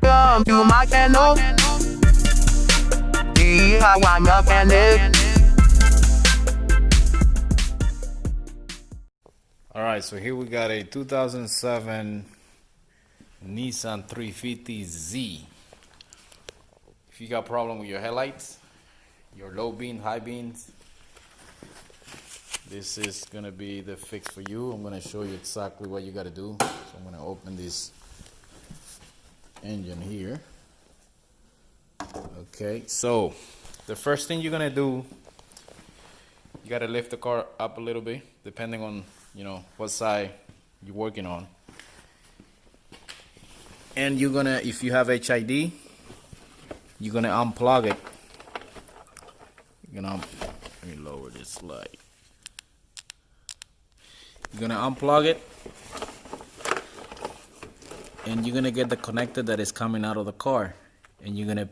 Welcome to my channel. DIY mechanic. Alright, so here we got a 2007 Nissan 350Z. If you got problem with your headlights, your low beam, high beams, this is gonna be the fix for you. I'm gonna show you exactly what you gotta do. So I'm gonna open this engine here. Okay, so the first thing you're gonna do, you gotta lift the car up a little bit, depending on what side you're working on. And you're gonna, if you have HID, you're gonna unplug it. Let me lower this light. You're gonna unplug it, and you're gonna get the connector that is coming out of the car, and you're gonna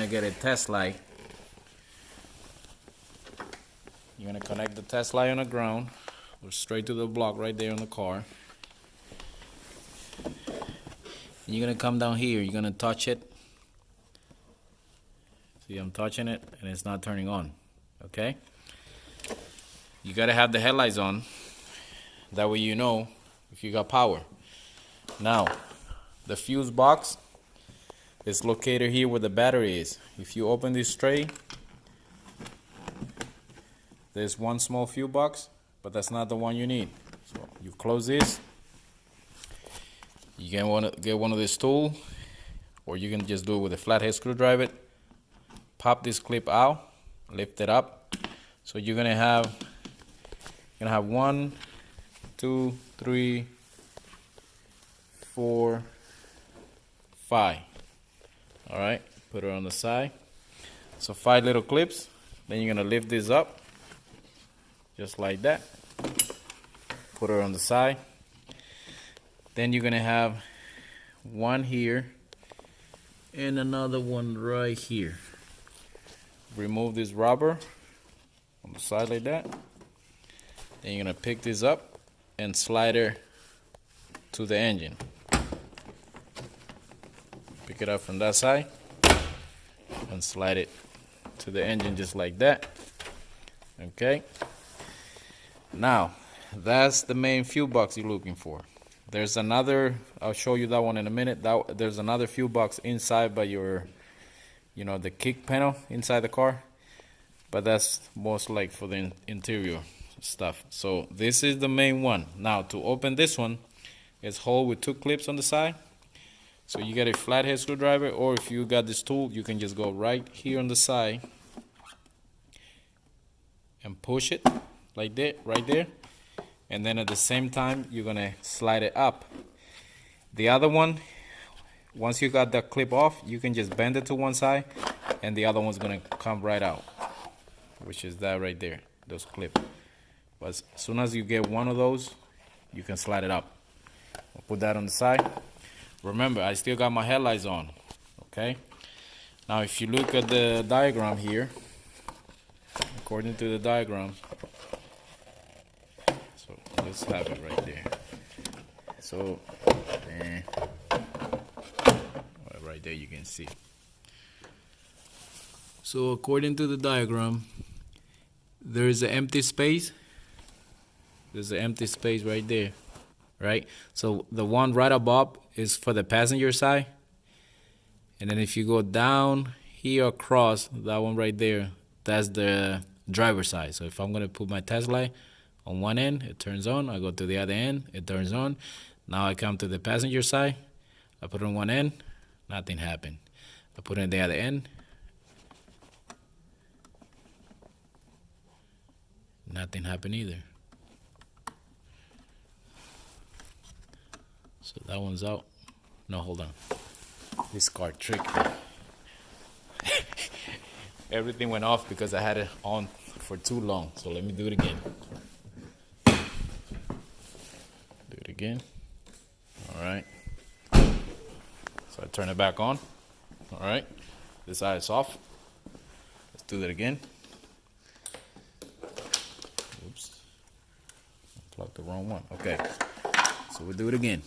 get a test light. You're gonna connect the test light on the ground or straight to the block right there on the car. And you're gonna come down here, you're gonna touch it. See, I'm touching it and it's not turning on. Okay? You gotta have the headlights on. That way you know if you got power. Now, the fuse box is located here where the battery is. If you open this tray, there's one small fuse box, but that's not the one you need. So you close this. You can want to get one of this tool, or you can just do it with a flathead screwdriver. Pop this clip out, lift it up. So you're gonna have 1, 2, 3, 4, 5. All right, put it on the side. So 5 little clips. Then you're gonna lift this up, just like that. Put it on the side. Then you're gonna have one here and another one right here. Remove this rubber on the side like that. Then you're gonna pick this up and slide it to the engine. Pick it up from that side and slide it to the engine just like that. Okay. Now, that's the main fuel box you're looking for. There's another, I'll show you that one in a minute. There's another fuel box inside by your the kick panel inside the car, but that's most like for the interior stuff. So this is the main one. Now to open this one, it's hole with 2 clips on the side. So you get a flathead screwdriver, or if you got this tool, you can just go right here on the side and push it like that, right there. And then at the same time, you're gonna slide it up. The other one, once you got the clip off, you can just bend it to one side, and the other one's gonna come right out, which is that right there, those clips. But as soon as you get one of those, you can slide it up. I'll put that on the side. Remember, I still got my headlights on, okay? Now, if you look at the diagram here, according to the diagram, so let's have it right there. So, right there you can see. So according to the diagram, there is an empty space. There's an empty space right there, right? So the one right above is for the passenger side, and then if you go down here across, that one right there, that's the driver's side. So if I'm gonna put my test light on one end, it turns on. I go to the other end, it turns on. Now I come to the passenger side, I put it on one end, nothing happened. I put it on the other end, nothing happened either. So that one's out. No, hold on. This car tricked me. Everything went off because I had it on for too long. So let me do it again. Do it again. All right. So I turn it back on. All right. This side is off. Let's do that again. Oops. Plugged the wrong one. Okay. So we'll do it again.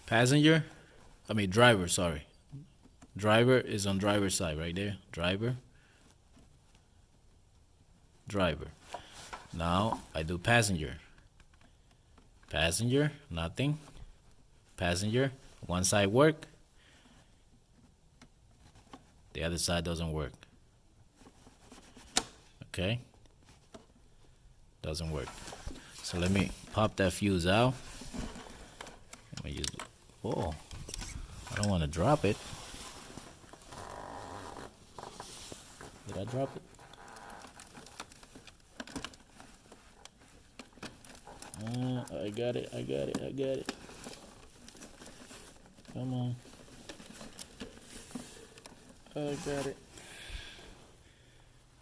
Driver, sorry. Driver is on driver's side right there. Driver. Now I do passenger. Passenger, nothing. Passenger, one side work. The other side doesn't work. Okay? Doesn't work. So let me pop that fuse out. Let me use it. Oh, I don't want to drop it. Did I drop it? I got it. Come on. I got it.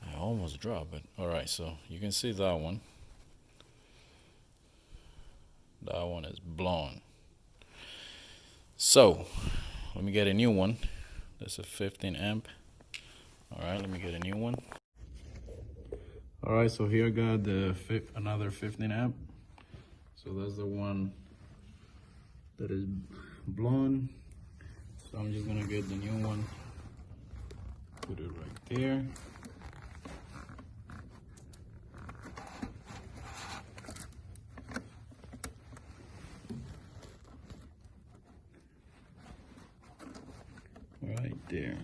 I almost dropped it. Alright, so you can see that one. That one is blown. So, let me get a new one. That's a 15 amp. Alright, let me get a new one. Alright, so here I got the another 15 amp. So that's the one that is blown. So I'm just gonna get the new one. Put it right there. Right there.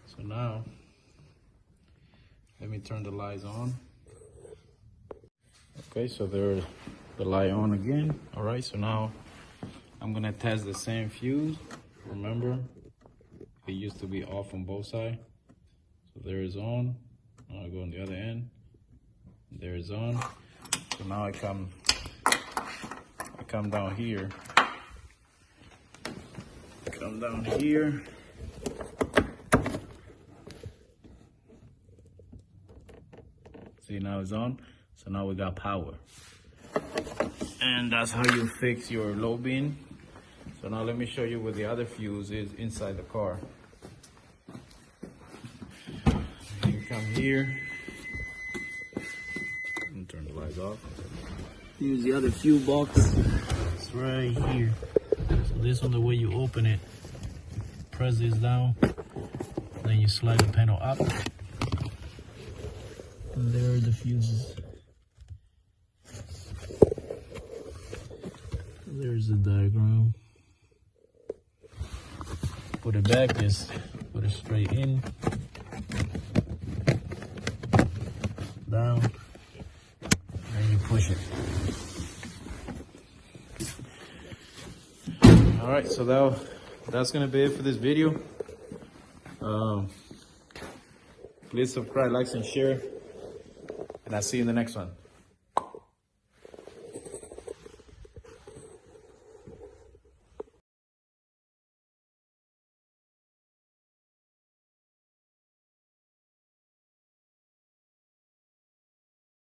So now, let me turn the lights on. Okay, so there's the light on again. All right, so now I'm gonna test the same fuse. Remember, it used to be off on both sides. So there is on. Now I go on the other end. There is on. So now I come down here. Come down here. See, now it's on. So now we got power. And that's how you fix your low beam. So now let me show you where the other fuse is inside the car. You come here. I'm gonna turn the lights off. Use the other fuse box. It's right here. So this one, the way you open it, press this down, then you slide the panel up. And there are the fuses. There's the diagram. Put it back, just put it straight in, down, and you push it. All right, so that's gonna be it for this video. Please subscribe, like, and share, and I'll see you in the next one.